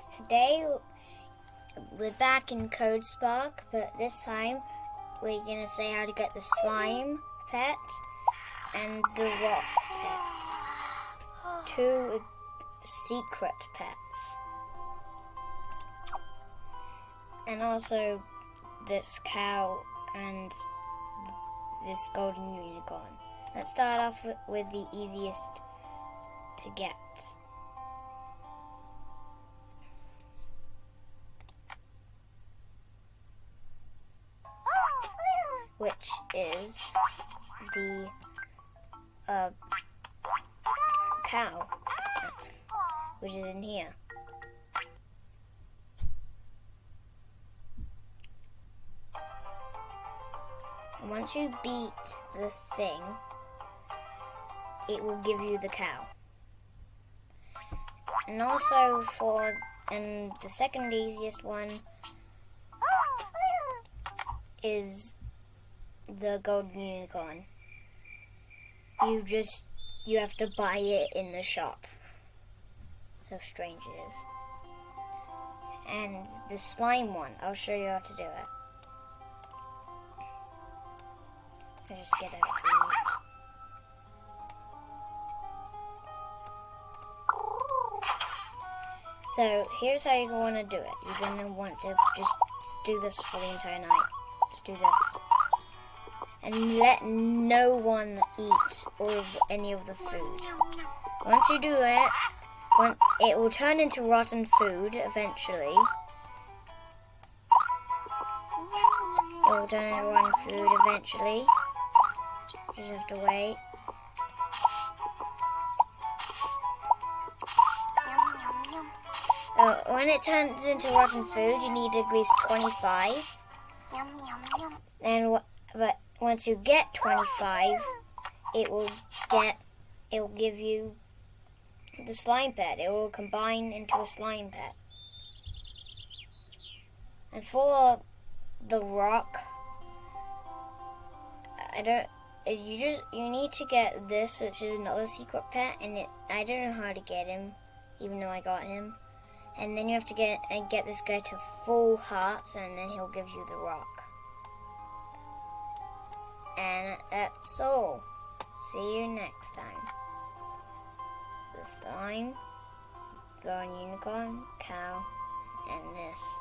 guys, today we're back in codespark, but this time we're gonna say how to get the slime pet and the rock pet. Two secret pets. And also this cow and this golden unicorn. Let's start off with the easiest to get. Which is the cow, which is in here. And once you beat the thing, it will give you the cow. And also and the second easiest one is the golden unicorn. You have to buy it in the shop. So strange it is. And the slime one, I'll show you how to do it. I just get out these. So here's how you're going to do it. You're going to want to just do this for the entire night. Just do this. And let no one eat any of the food. Once you do it, it will turn into rotten food eventually. It will turn into rotten food eventually. You just have to wait. When it turns into rotten food, you need at least 25. But once you get 25, it will give you the slime pet. It will combine into a slime pet. And for the rock, you need to get this, which is another secret pet, and I don't know how to get him, even though I got him. And then you have to get this guy to full hearts, and then he'll give you the rock. And that's all. See you next time. The slime, golden unicorn, cow, and this.